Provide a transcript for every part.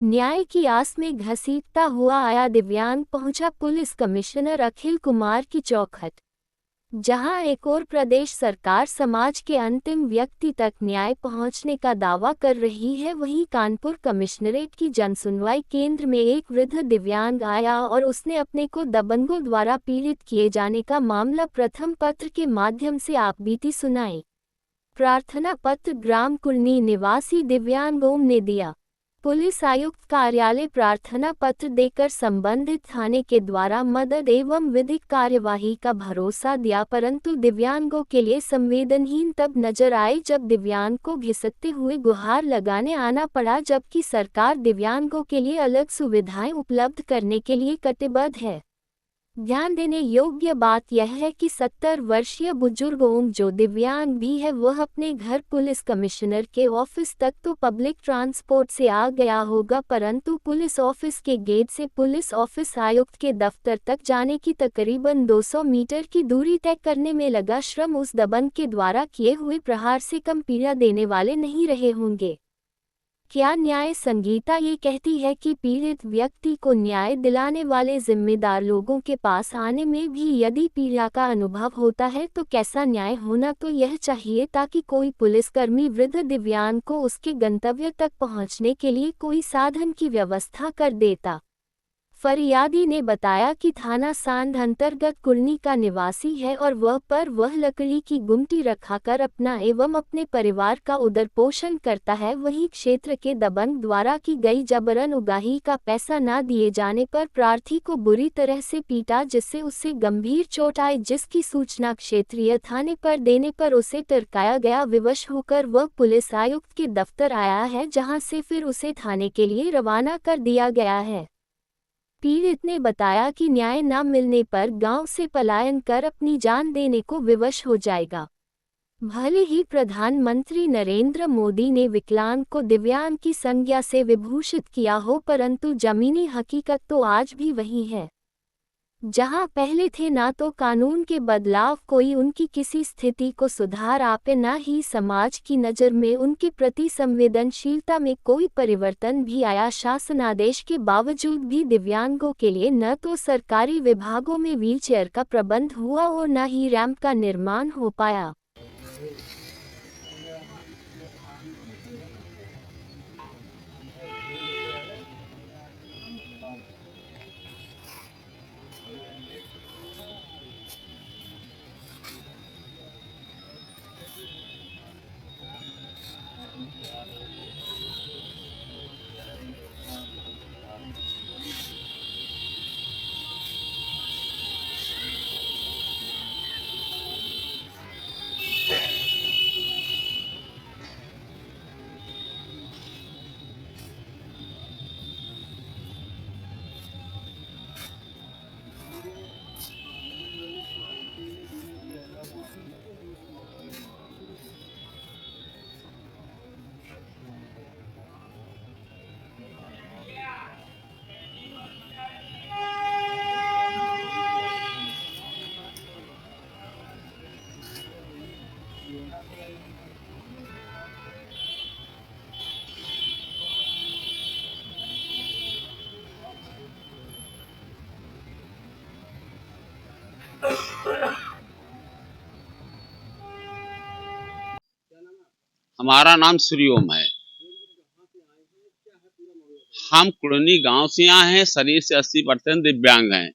न्याय की आस में घसीटता हुआ आया दिव्यांग पहुंचा पुलिस कमिश्नर अखिल कुमार की चौखट। जहां एक और प्रदेश सरकार समाज के अंतिम व्यक्ति तक न्याय पहुंचने का दावा कर रही है, वहीं कानपुर कमिश्नरेट की जनसुनवाई केंद्र में एक वृद्ध दिव्यांग आया और उसने अपने को दबंगों द्वारा पीड़ित किए जाने का मामला प्रथम पत्र के माध्यम से आपबीती सुनाई। प्रार्थना पत्र ग्राम कुलनी निवासी दिव्यांग ओम ने दिया। पुलिस आयुक्त कार्यालय प्रार्थना पत्र देकर संबंधित थाने के द्वारा मदद एवं विधिक कार्यवाही का भरोसा दिया, परंतु दिव्यांगों के लिए संवेदनहीन तब नजर आए जब दिव्यांग को घिसकते हुए गुहार लगाने आना पड़ा, जबकि सरकार दिव्यांगों के लिए अलग सुविधाएं उपलब्ध करने के लिए कटिबद्ध है। ध्यान देने योग्य बात यह है कि 70 वर्षीय बुजुर्ग ओम, जो दिव्यांग भी है, वह अपने घर पुलिस कमिश्नर के ऑफिस तक तो पब्लिक ट्रांसपोर्ट से आ गया होगा, परंतु पुलिस ऑफिस के गेट से पुलिस ऑफिस आयुक्त के दफ्तर तक जाने की तकरीबन 200 मीटर की दूरी तय करने में लगा श्रम उस दबंग के द्वारा किए हुए प्रहार से कम पीड़ा देने वाले नहीं रहे होंगे। क्या न्याय संहिता ये कहती है कि पीड़ित व्यक्ति को न्याय दिलाने वाले जिम्मेदार लोगों के पास आने में भी यदि पीड़ा का अनुभव होता है तो कैसा न्याय होना तो यह चाहिए ताकि कोई पुलिसकर्मी वृद्ध दिव्यांग को उसके गंतव्य तक पहुंचने के लिए कोई साधन की व्यवस्था कर देता। फरियादी ने बताया कि थाना सांध अंतर्गत कुलनी का निवासी है और वह लकड़ी की गुमटी रखाकर अपना एवं अपने परिवार का उदर पोषण करता है। वहीं क्षेत्र के दबंग द्वारा की गई जबरन उगाही का पैसा न दिए जाने पर प्रार्थी को बुरी तरह से पीटा, जिससे उसे गंभीर चोट आई, जिसकी सूचना क्षेत्रीय थाने पर देने पर उसे टरकाया गया। विवश होकर वह पुलिस आयुक्त के दफ्तर आया है, जहां से फिर उसे थाने के लिए रवाना कर दिया गया है। पीड़ित ने बताया कि न्याय न मिलने पर गांव से पलायन कर अपनी जान देने को विवश हो जाएगा। भले ही प्रधानमंत्री नरेंद्र मोदी ने विकलांग को दिव्यांग की संज्ञा से विभूषित किया हो, परंतु जमीनी हकीकत तो आज भी वही है। जहां पहले थे ना तो कानून के बदलाव कोई उनकी किसी स्थिति को सुधार आपे, ना ही समाज की नज़र में उनके प्रति संवेदनशीलता में कोई परिवर्तन भी आया। शासनादेश के बावजूद भी दिव्यांगों के लिए न तो सरकारी विभागों में व्हीलचेयर का प्रबंध हुआ और न ही रैंप का निर्माण हो पाया। हमारा नाम श्री ओम है। हम कुड़नी गांव से आए हैं। शरीर से 80% दिव्यांग हैं।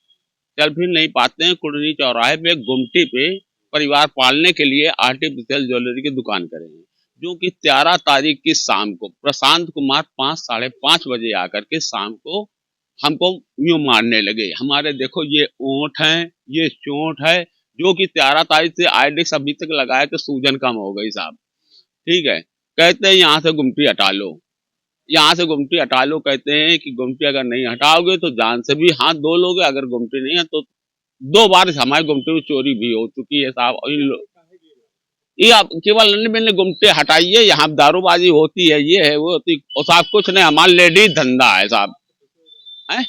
चल फिर नहीं पाते हैं। कुड़नी चौराहे पे गुमटी पे परिवार पालने के लिए आर्टिफिशियल ज्वेलरी की दुकान करें हैं, जो कि 13 तारीख की शाम को प्रशांत कुमार 5 साढ़े 5 बजे आकर के शाम को हमको यूं मारने लगे। हमारे देखो ये ओंठ है, ये चोट है, जो कि 13 तारीख से आईडिक्स अभी तक लगाए तो सूजन कम हो गई साहब। ठीक है, कहते हैं यहाँ से गुमटी हटा लो, यहाँ से गुमटी हटा लो। कहते हैं कि गुमटी अगर नहीं हटाओगे तो जान से भी हाथ धो लोगे। अगर गुमटी नहीं है तो 2 बार हमारी गुमटी चोरी भी हो चुकी है साहब। ये आप केवल मैंने गुमटे हटाइए, यहाँ दारूबाजी होती है, ये है वो होती और साहब कुछ नहीं। हमारा लेडीज धंधा है साहब। है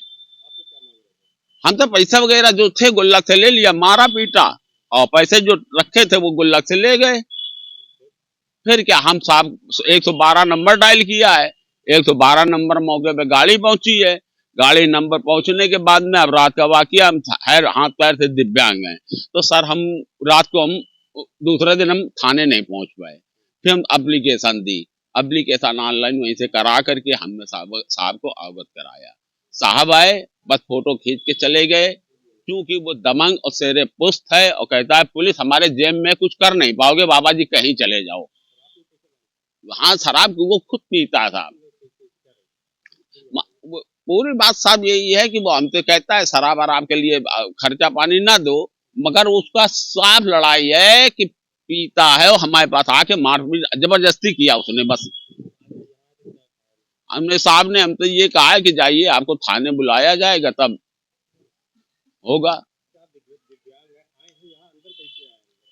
हम तो पैसा वगैरह जो थे गुल्लक से ले लिया, मारा पीटा, और पैसे जो रखे थे वो गुल्लक से ले गए। फिर क्या, हम साहब 112 नंबर डायल किया है, 112 नंबर मौके पे गाड़ी पहुंची है। गाड़ी नंबर पहुंचने के बाद में अब रात का वाकया, हम हाथ पैर से दिव्यांग हैं, तो सर हम रात को हम दूसरे दिन हम थाने नहीं पहुंच पाए। फिर हम एप्लीकेशन दी, एप्लीकेशन ऑनलाइन वहीं से करा करके हमने साहब को अवगत कराया। साहब आए, बस फोटो खींच के चले गए, क्योंकि वो दमंग और शेरे पुस्त है और कहता है पुलिस हमारे जेब में कुछ कर नहीं पाओगे, बाबा जी कहीं चले जाओ। हाँ, शराब वो खुद पीता था। पूरी बात साहब यही है कि वो हमसे कहता है शराब आराम के लिए खर्चा पानी ना दो, मगर उसका साफ लड़ाई है कि पीता है और हमारे पास आके मारपीट जबरदस्ती किया उसने। बस हमने साहब ने हमसे ये कहा है कि जाइए, आपको थाने बुलाया जाएगा तब होगा।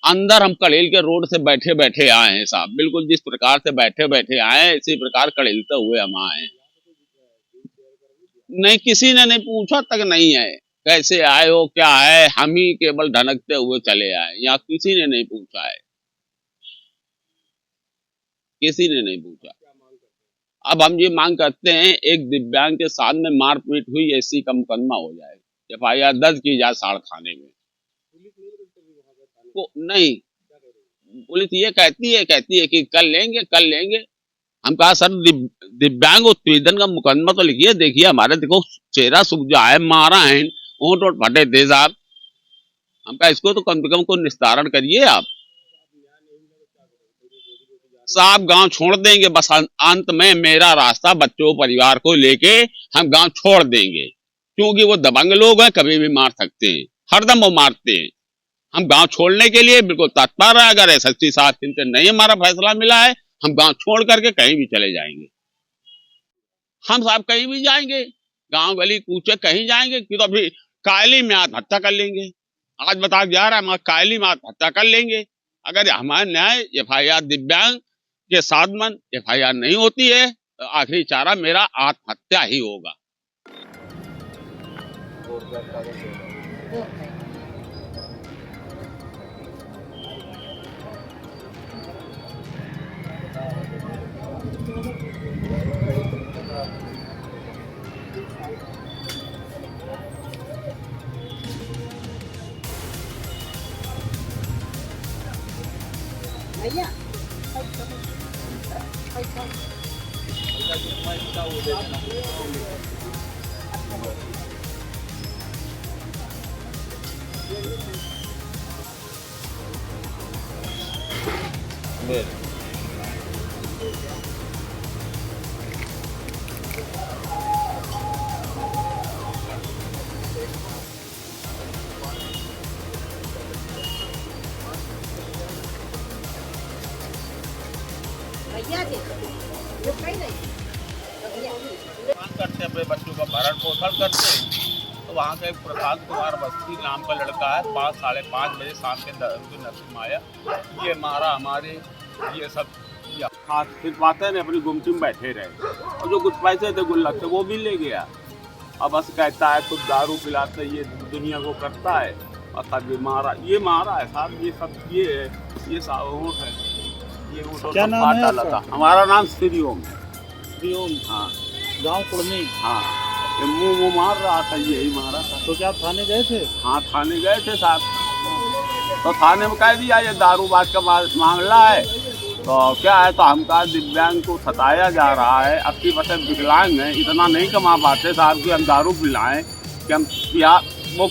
अंदर हम कड़ेल के रोड से बैठे बैठे आए हैं साहब, बिल्कुल जिस प्रकार से बैठे बैठे आए हैं इसी प्रकार कड़ेलते हुए हम आए हैं। नहीं, किसी ने नहीं पूछा तक नहीं है, कैसे आए हो क्या है, हम ही केवल ढनकते हुए चले आए, यहाँ किसी ने नहीं पूछा है, किसी ने नहीं पूछा। अब हम ये मांग करते हैं एक दिव्यांग के साथ में मारपीट हुई ऐसी का मुकदमा हो जाए, FIR दर्ज की जाए साड़ थाने में। नहीं, पुलिस ये कहती है कि कर लेंगे। हम कहा सर दिव्यांग उत्पीड़न का मुकदमा तो लिखिए, देखिए हमारे देखो चेहरा सूख जा है, मारा है, ओंठ फटे थे साहब। हम कहा इसको तो कम से कम को निस्तारण करिए आप। साहब गांव छोड़ देंगे, बस अंत में मेरा रास्ता बच्चों परिवार को लेके हम गांव छोड़ देंगे, क्योंकि वो दबंग लोग हैं, कभी भी मार सकते हैं, हरदम वो मारते हैं। हम गांव छोड़ने के लिए बिल्कुल तत्पर है, अगर SSP साहब से नहीं हमारा फैसला मिला है हम गांव छोड़ करके कहीं भी चले जाएंगे। हम साहब कहीं भी जाएंगे, गांव गली कूचे कहीं जाएंगे कि तो अभी कायली में आत्महत्या कर लेंगे। आज बता जा रहा है हम कायली में आत्महत्या कर लेंगे अगर हमारे न्याय FIR दिव्यांग के साथ मन FIR नहीं होती है, तो आखिरी चारा मेरा आत्महत्या ही होगा। भैया जी वो कहीं नहीं करते अपने बच्चों का भरण पोषण करते हैं। तो वहाँ का एक प्रशांत कुमार बस्ती नाम का लड़का है, 5-5:30 बजे शाम के नसीब आया, ये मारा हमारे ये सब हाथ फिर पाते ने अपनी गुमटी में बैठे रहे, और जो कुछ पैसे थे गुल्लक से वो भी ले गया। अब बस कहता है तो दारू पिलाते ये दुनिया को करता है, और सब ये मारा है साहब। ये सब ये साहब है, ये क्या नाम है आपका? हमारा नाम श्रीओम है। श्रीओम, हाँ, गांव कुड़नी। हाँ, ये मुंह मार रहा था, यही मारा था। तो क्या थाने गए थे? हाँ, थाने गए थे साहब, तो थाने में कह दिया ये दारूबाज का मामला है। तो क्या है, तो हम कहा दिव्यांग को सताया जा रहा है, 80% विकलांग है, इतना नहीं कमा पाते साहब कि हम दारू पिलाएं कि हम या वो